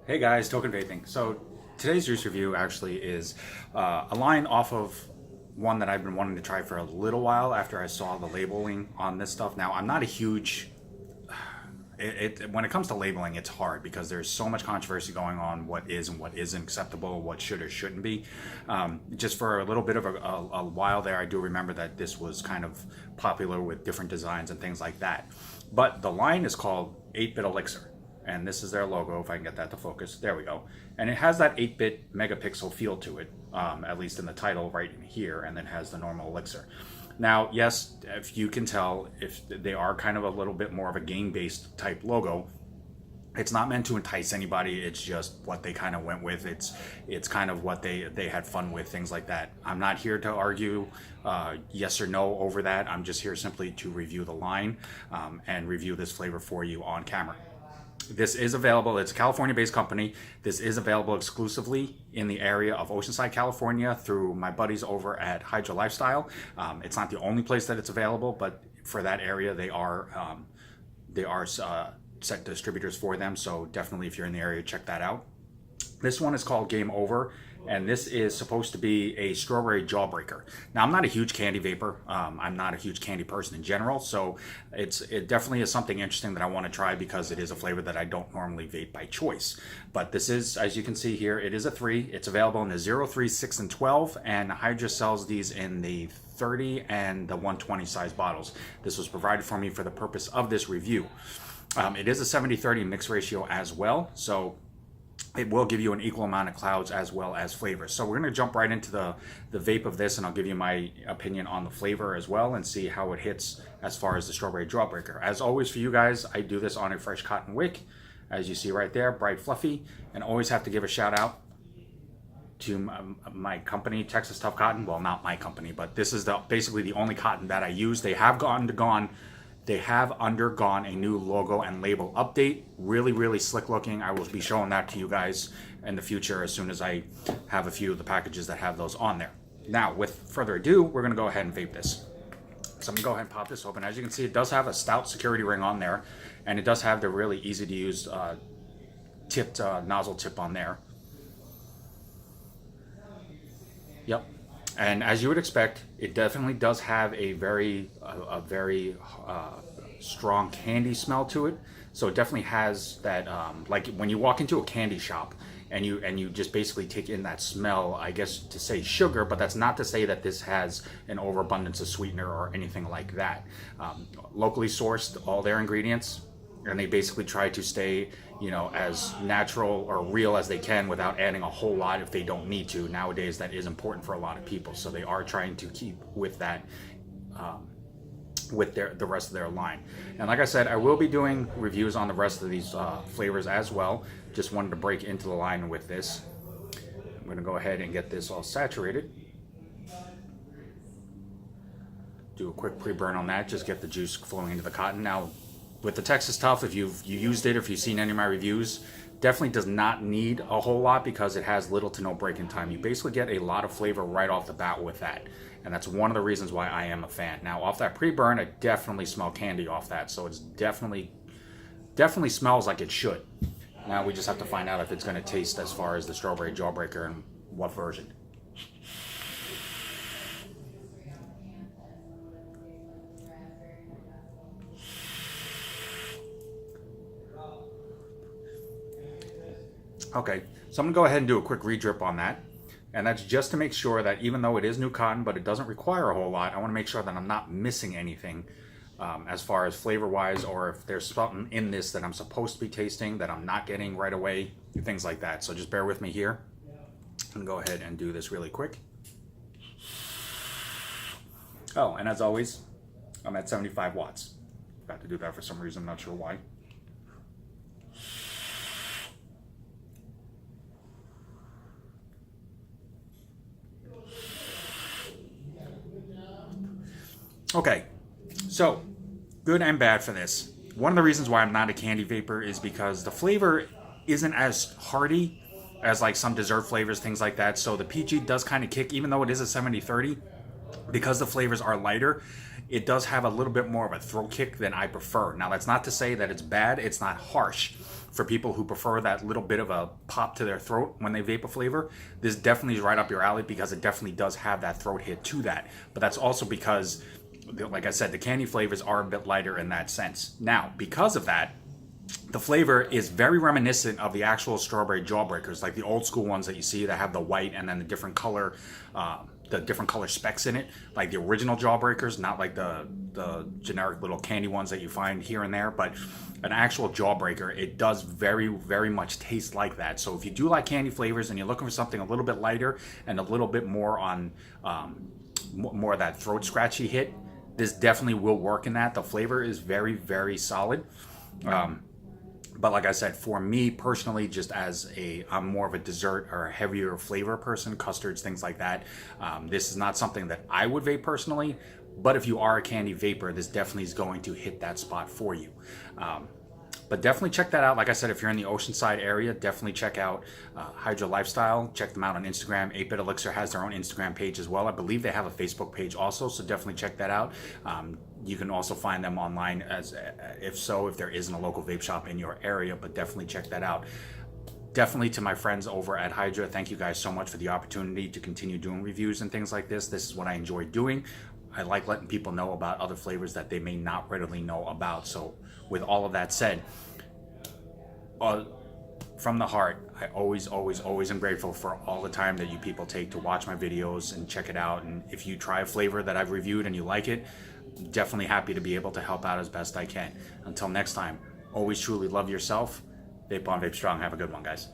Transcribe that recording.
Hey guys, Token Vaping. So today's juice review actually is a line off of one that I've been wanting to try for a little while after I saw the labeling on this stuff. Now, I'm not a huge when it comes to labeling, it's hard because there's so much controversy going on what is and what isn't acceptable, what should or shouldn't be. Just for a little bit of a while there, I do remember that this was kind of popular with different designs and things like that. But the line is called 8-bit Elixir. And this is their logo, if I can get that to focus. There we go. And it has that 8-bit megapixel feel to it, at least in the title right in here, and then has the normal Elixir. Now, yes, if you can tell, if they are kind of a little bit more of a game-based type logo, it's not meant to entice anybody. It's just what they kind of went with. It's kind of what they had fun with, things like that. I'm not here to argue yes or no over that. I'm just here simply to review the line and review this flavor for you on camera. This is available. It's a California-based company. This is available exclusively in the area of Oceanside, California, through my buddies over at Hydra Lifestyle. It's not the only place that it's available, but for that area, they are set distributors for them. So definitely, if you're in the area, check that out. This one is called Game Over, and this is supposed to be a strawberry Jawbreaker. Now, I'm not a huge candy vapor. I'm not a huge candy person in general, so it definitely is something interesting that I want to try because it is a flavor that I don't normally vape by choice. But this is, as you can see here, it is a 3. It's available in the 0, 3, 6, and 12, and Hydra sells these in the 30 and the 120 size bottles. This was provided for me for the purpose of this review. It is a 70-30 mix ratio as well, so it will give you an equal amount of clouds as well as flavors. So we're going to jump right into the vape of this, and I'll give you my opinion on the flavor as well and see how it hits as far as the strawberry Jawbreaker. As always for you guys, I do this on a fresh cotton wick, as you see right there, bright fluffy, and always have to give a shout out to my company, Texas Tough Cotton. Well, not my company, but this is basically the only cotton that I use. They have undergone a new logo and label update. Really, really slick looking. I will be showing that to you guys in the future as soon as I have a few of the packages that have those on there. Now, with further ado, we're going to go ahead and vape this. So I'm going to go ahead and pop this open. As you can see, it does have a stout security ring on there, and it does have the really easy to use tipped nozzle tip on there. Yep. And as you would expect, it definitely does have a very strong candy smell to it. So it definitely has that, like when you walk into a candy shop and you just basically take in that smell, I guess to say sugar, but that's not to say that this has an overabundance of sweetener or anything like that. Locally sourced, all their ingredients, and they basically try to stay, as natural or real as they can without adding a whole lot if they don't need to. Nowadays, that is important for a lot of people, so they are trying to keep with that, with the rest of their line. And like I said, I will be doing reviews on the rest of these flavors as well. Just wanted to break into the line with this. I'm going to go ahead and get this all saturated. Do a quick pre-burn on that, just get the juice flowing into the cotton. Now, with the Texas Tough, if you used it, if you've seen any of my reviews, definitely does not need a whole lot because it has little to no break-in time. You basically get a lot of flavor right off the bat with that. And that's one of the reasons why I am a fan. Now, off that pre-burn, I definitely smell candy off that. So it's definitely smells like it should. Now we just have to find out if it's going to taste as far as the strawberry Jawbreaker and what version. Okay, so I'm going to go ahead and do a quick re-drip on that. And that's just to make sure that even though it is new cotton, but it doesn't require a whole lot, I want to make sure that I'm not missing anything as far as flavor-wise, or if there's something in this that I'm supposed to be tasting that I'm not getting right away, things like that. So just bear with me here. I'm going to go ahead and do this really quick. Oh, and as always, I'm at 75 watts. Got to do that for some reason, I'm not sure why. Okay, so good and bad for this. One of the reasons why I'm not a candy vapor is because the flavor isn't as hearty as like some dessert flavors, things like that. So the PG does kind of kick, even though it is a 70-30, because the flavors are lighter, it does have a little bit more of a throat kick than I prefer. Now, that's not to say that it's bad. It's not harsh. for people who prefer that little bit of a pop to their throat when they vape a flavor, this definitely is right up your alley because it definitely does have that throat hit to that. But that's also because, like I said, the candy flavors are a bit lighter in that sense. Now, because of that, the flavor is very reminiscent of the actual strawberry Jawbreakers, like the old school ones that you see that have the white and then the different color specks in it, like the original Jawbreakers, not like the generic little candy ones that you find here and there, but an actual Jawbreaker, it does very, very much taste like that. So if you do like candy flavors and you're looking for something a little bit lighter and a little bit more on more of that throat scratchy hit, this definitely will work in that. The flavor is very, very solid. But like I said, for me personally, just as I'm more of a dessert or a heavier flavor person, custards, things like that. This is not something that I would vape personally, but if you are a candy vapor, this definitely is going to hit that spot for you. But definitely check that out. Like I said, if you're in the Oceanside area, definitely check out Hydra Lifestyle. Check them out on Instagram. 8-Bit Elixir has their own Instagram page as well. I believe they have a Facebook page also, so definitely check that out. You can also find them online if there isn't a local vape shop in your area, but definitely check that out. Definitely to my friends over at Hydra, thank you guys so much for the opportunity to continue doing reviews and things like this. This is what I enjoy doing. I like letting people know about other flavors that they may not readily know about. So with all of that said, from the heart, I always am grateful for all the time that you people take to watch my videos and check it out. And if you try a flavor that I've reviewed and you like it, definitely happy to be able to help out as best I can. Until next time, always truly love yourself. Vape on, vape strong. Have a good one, guys.